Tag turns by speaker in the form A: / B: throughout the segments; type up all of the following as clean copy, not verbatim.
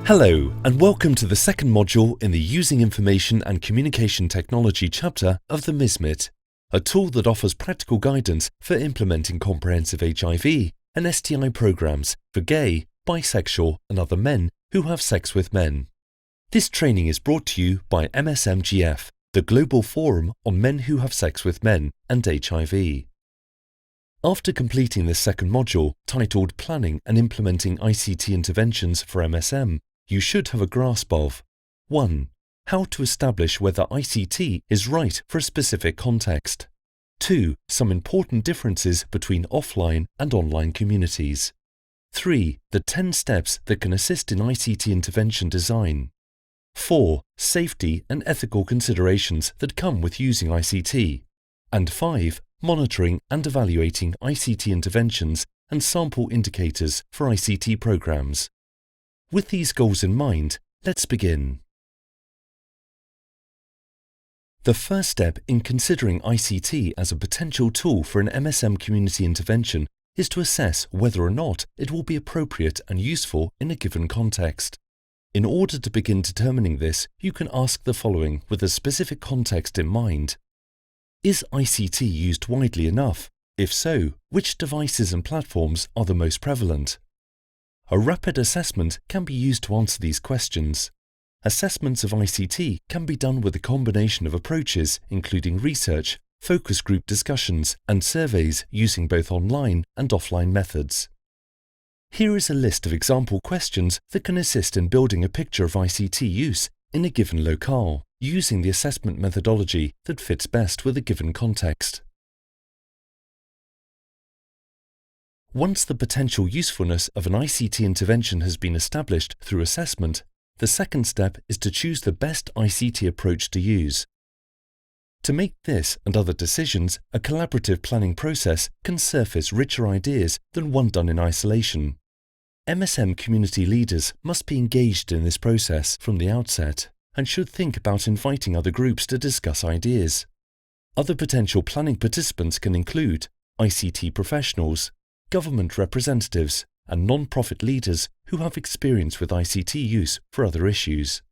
A: Hello and welcome to the second module in the Using Information and Communication Technology chapter of the MSMIT, a tool that offers practical guidance for implementing comprehensive HIV and STI programs for gay, bisexual and other men who have sex with men. This training is brought to you by MSMGF, the Global Forum on Men Who Have Sex with Men and HIV. After completing this second module, titled Planning and Implementing ICT Interventions for MSM, you should have a grasp of 1. How to establish whether ICT is right for a specific context. 2. Some important differences between offline and online communities. 3. The 10 steps that can assist in ICT intervention design. 4. Safety and ethical considerations that come with using ICT. And 5. Monitoring and evaluating ICT interventions and sample indicators for ICT programs. With these goals in mind, let's begin. The first step in considering ICT as a potential tool for an MSM community intervention is to assess whether or not it will be appropriate and useful in a given context. In order to begin determining this, you can ask the following with a specific context in mind. Is ICT used widely enough? If so, which devices and platforms are the most prevalent? A rapid assessment can be used to answer these questions. Assessments of ICT can be done with a combination of approaches including research, focus group discussions and surveys using both online and offline methods. Here is a list of example questions that can assist in building a picture of ICT use in a given locale, using the assessment methodology that fits best with a given context. Once the potential usefulness of an ICT intervention has been established through assessment, the second step is to choose the best ICT approach to use. To make this and other decisions, a collaborative planning process can surface richer ideas than one done in isolation. MSM community leaders must be engaged in this process from the outset and should think about inviting other groups to discuss ideas. Other potential planning participants can include ICT professionals, government representatives, and non-profit leaders who have experience with ICT use for other issues.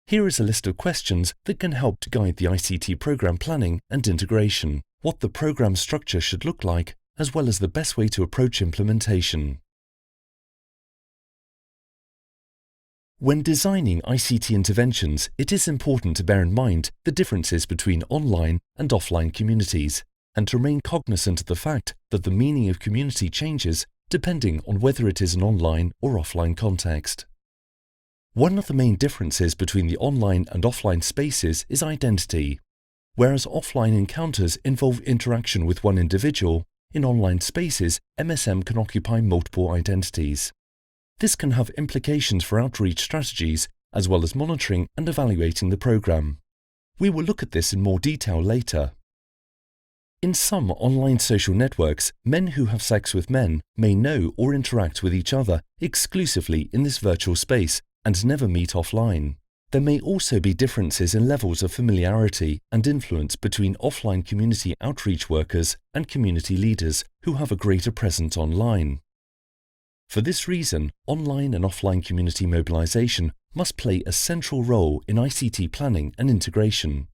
A: Here is a list of questions that can help to guide the ICT program planning and integration, what the program structure should look like, as well as the best way to approach implementation. When designing ICT interventions, it is important to bear in mind the differences between online and offline communities, and to remain cognizant of the fact that the meaning of community changes depending on whether it is an online or offline context. One of the main differences between the online and offline spaces is identity. Whereas offline encounters involve interaction with one individual, in online spaces, MSM can occupy multiple identities. This can have implications for outreach strategies as well as monitoring and evaluating the program. We will look at this in more detail later. In some online social networks, men who have sex with men may know or interact with each other exclusively in this virtual space and never meet offline. There may also be differences in levels of familiarity and influence between offline community outreach workers and community leaders who have a greater presence online. For this reason, online and offline community mobilization must play a central role in ICT planning and integration.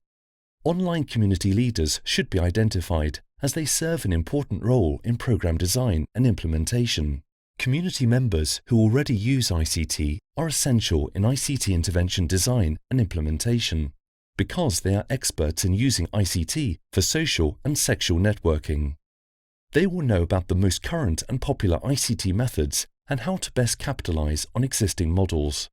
A: Online community leaders should be identified as they serve an important role in program design and implementation. Community members who already use ICT are essential in ICT intervention design and implementation because they are experts in using ICT for social and sexual networking. They will know about the most current and popular ICT methods and how to best capitalize on existing models.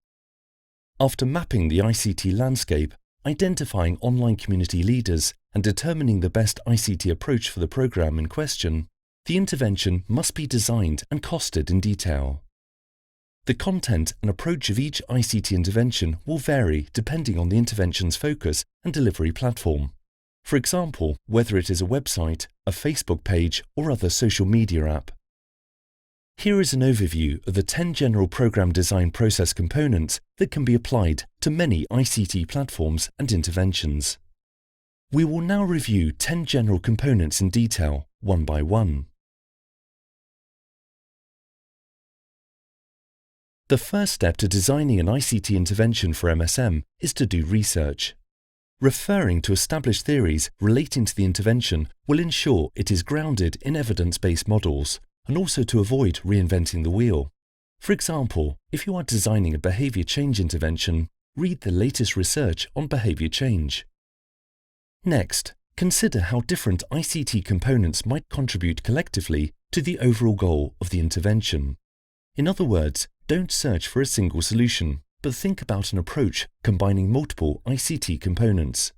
A: After mapping the ICT landscape, identifying online community leaders and determining the best ICT approach for the program in question, the intervention must be designed and costed in detail. The content and approach of each ICT intervention will vary depending on the intervention's focus and delivery platform. For example, whether it is a website, a Facebook page, or other social media app. Here is an overview of the 10 general program design process components that can be applied to many ICT platforms and interventions. We will now review 10 general components in detail, one by one. The first step to designing an ICT intervention for MSM is to do research. Referring to established theories relating to the intervention will ensure it is grounded in evidence-based models and also to avoid reinventing the wheel. For example, if you are designing a behavior change intervention, read the latest research on behavior change. Next, consider how different ICT components might contribute collectively to the overall goal of the intervention. In other words, don't search for a single solution, but think about an approach combining multiple ICT components.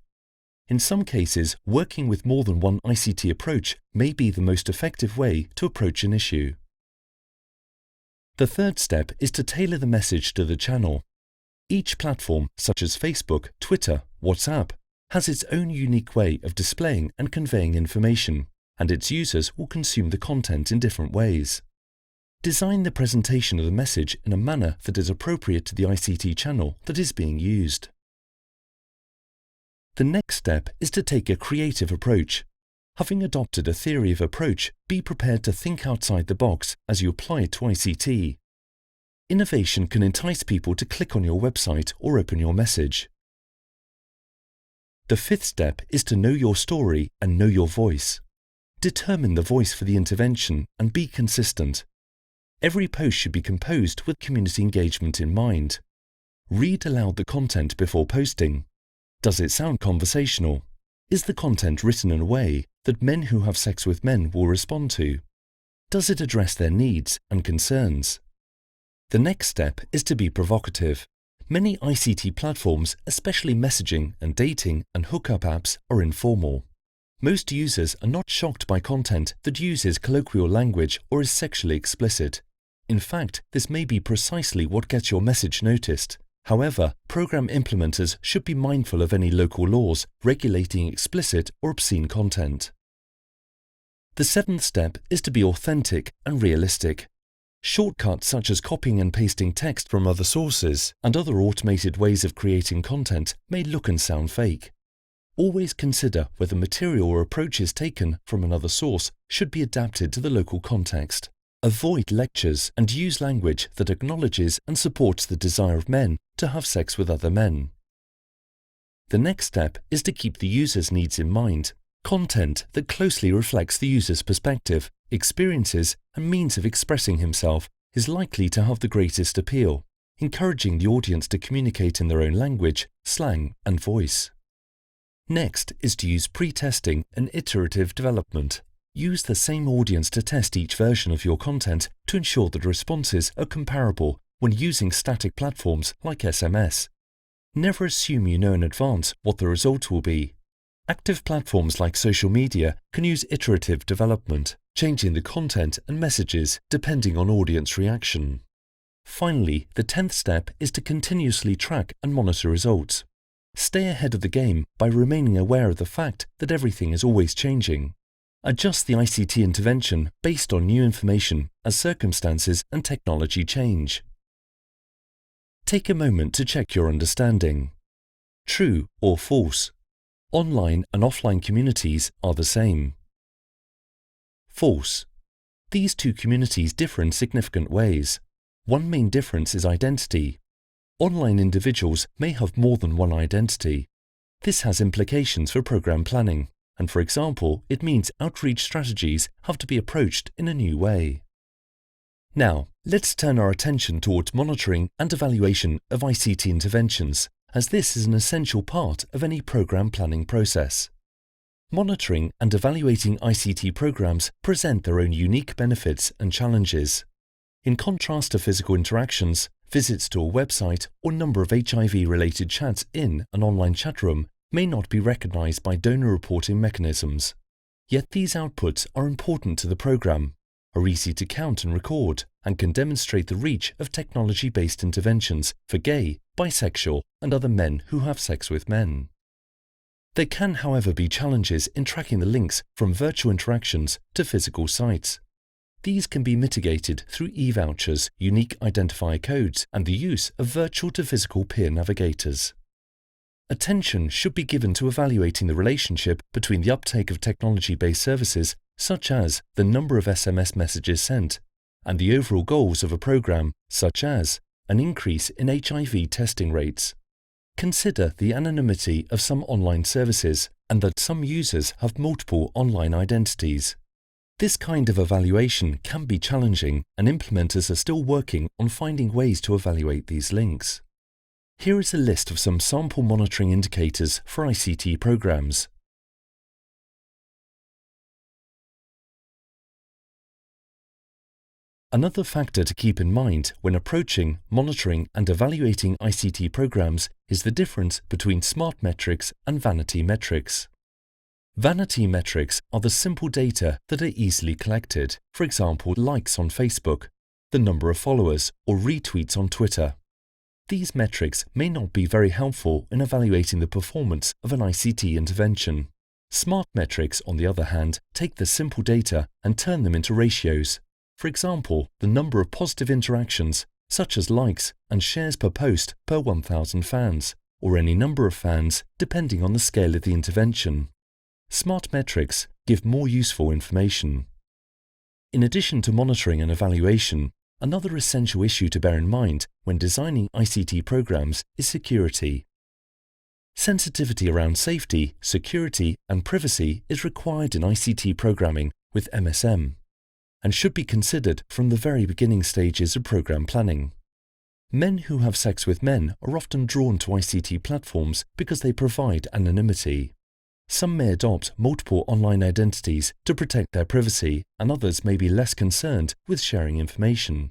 A: In some cases, working with more than one ICT approach may be the most effective way to approach an issue. The third step is to tailor the message to the channel. Each platform, such as Facebook, Twitter, WhatsApp, has its own unique way of displaying and conveying information, and its users will consume the content in different ways. Design the presentation of the message in a manner that is appropriate to the ICT channel that is being used. The next step is to take a creative approach. Having adopted a theory of approach, be prepared to think outside the box as you apply it to ICT. Innovation can entice people to click on your website or open your message. The fifth step is to know your story and know your voice. Determine the voice for the intervention and be consistent. Every post should be composed with community engagement in mind. Read aloud the content before posting. Does it sound conversational? Is the content written in a way that men who have sex with men will respond to? Does it address their needs and concerns? The next step is to be provocative. Many ICT platforms, especially messaging and dating and hookup apps, are informal. Most users are not shocked by content that uses colloquial language or is sexually explicit. In fact, this may be precisely what gets your message noticed. However, program implementers should be mindful of any local laws regulating explicit or obscene content. The seventh step is to be authentic and realistic. Shortcuts such as copying and pasting text from other sources and other automated ways of creating content may look and sound fake. Always consider whether material or approaches taken from another source should be adapted to the local context. Avoid lectures and use language that acknowledges and supports the desire of men to have sex with other men. The next step is to keep the user's needs in mind. Content that closely reflects the user's perspective, experiences, and means of expressing himself is likely to have the greatest appeal, encouraging the audience to communicate in their own language, slang, and voice. Next is to use pre-testing and iterative development. Use the same audience to test each version of your content to ensure that responses are comparable when using static platforms like SMS. Never assume you know in advance what the result will be. Active platforms like social media can use iterative development, changing the content and messages depending on audience reaction. Finally, the 10th step is to continuously track and monitor results. Stay ahead of the game by remaining aware of the fact that everything is always changing. Adjust the ICT intervention based on new information as circumstances and technology change. Take a moment to check your understanding. True or false? Online and offline communities are the same. False. These two communities differ in significant ways. One main difference is identity. Online individuals may have more than one identity. This has implications for program planning. And for example, it means outreach strategies have to be approached in a new way. Now, let's turn our attention towards monitoring and evaluation of ICT interventions, as this is an essential part of any program planning process. Monitoring and evaluating ICT programs present their own unique benefits and challenges. In contrast to physical interactions, visits to a website or number of HIV-related chats in an online chat room may not be recognized by donor reporting mechanisms. Yet these outputs are important to the program, are easy to count and record, and can demonstrate the reach of technology-based interventions for gay, bisexual, and other men who have sex with men. There can, however, be challenges in tracking the links from virtual interactions to physical sites. These can be mitigated through e-vouchers, unique identifier codes, and the use of virtual to physical peer navigators. Attention should be given to evaluating the relationship between the uptake of technology-based services, such as the number of SMS messages sent, and the overall goals of a program, such as an increase in HIV testing rates. Consider the anonymity of some online services and that some users have multiple online identities. This kind of evaluation can be challenging, and implementers are still working on finding ways to evaluate these links. Here is a list of some sample monitoring indicators for ICT programs. Another factor to keep in mind when approaching, monitoring and evaluating ICT programs is the difference between smart metrics and vanity metrics. Vanity metrics are the simple data that are easily collected, for example likes on Facebook, the number of followers or retweets on Twitter. These metrics may not be very helpful in evaluating the performance of an ICT intervention. Smart metrics, on the other hand, take the simple data and turn them into ratios. For example, the number of positive interactions, such as likes and shares per post per 1,000 fans, or any number of fans depending on the scale of the intervention. Smart metrics give more useful information. In addition to monitoring and evaluation, another essential issue to bear in mind when designing ICT programs is security. Sensitivity around safety, security and privacy is required in ICT programming with MSM, and should be considered from the very beginning stages of program planning. Men who have sex with men are often drawn to ICT platforms because they provide anonymity. Some may adopt multiple online identities to protect their privacy, and others may be less concerned with sharing information.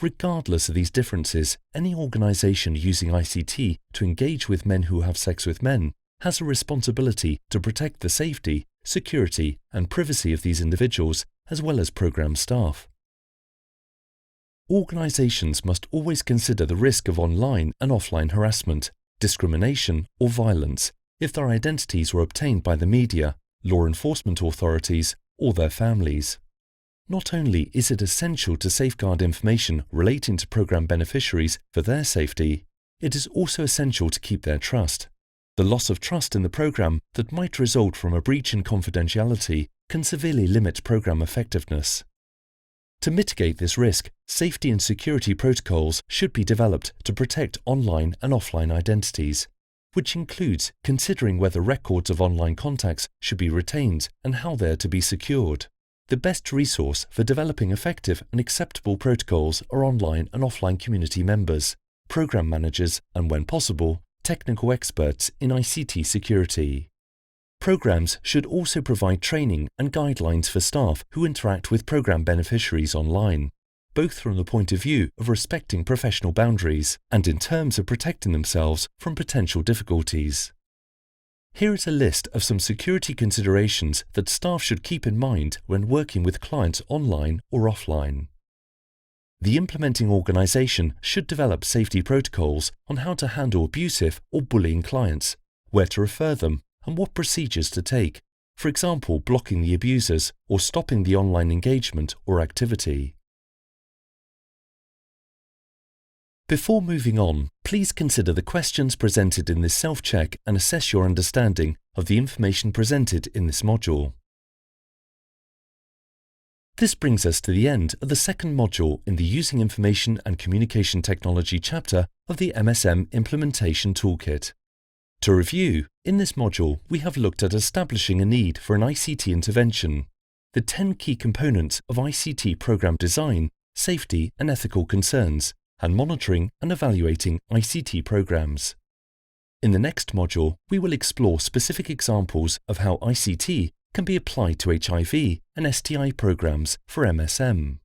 A: Regardless of these differences, any organization using ICT to engage with men who have sex with men has a responsibility to protect the safety, security, and privacy of these individuals as well as program staff. Organizations must always consider the risk of online and offline harassment, discrimination, or violence if their identities were obtained by the media, law enforcement authorities, or their families. Not only is it essential to safeguard information relating to program beneficiaries for their safety, it is also essential to keep their trust. The loss of trust in the program that might result from a breach in confidentiality can severely limit program effectiveness. To mitigate this risk, safety and security protocols should be developed to protect online and offline identities, which includes considering whether records of online contacts should be retained and how they are to be secured. The best resource for developing effective and acceptable protocols are online and offline community members, program managers, and when possible, technical experts in ICT security. Programs should also provide training and guidelines for staff who interact with program beneficiaries online, both from the point of view of respecting professional boundaries and in terms of protecting themselves from potential difficulties. Here is a list of some security considerations that staff should keep in mind when working with clients online or offline. The implementing organization should develop safety protocols on how to handle abusive or bullying clients, where to refer them, and what procedures to take, for example blocking the abusers or stopping the online engagement or activity. Before moving on, please consider the questions presented in this self-check and assess your understanding of the information presented in this module. This brings us to the end of the second module in the Using Information and Communication Technology chapter of the MSM Implementation Toolkit. To review, in this module we have looked at establishing a need for an ICT intervention, the 10 key components of ICT program design, safety and ethical concerns, and monitoring and evaluating ICT programs. In the next module, we will explore specific examples of how ICT can be applied to HIV and STI programs for MSM.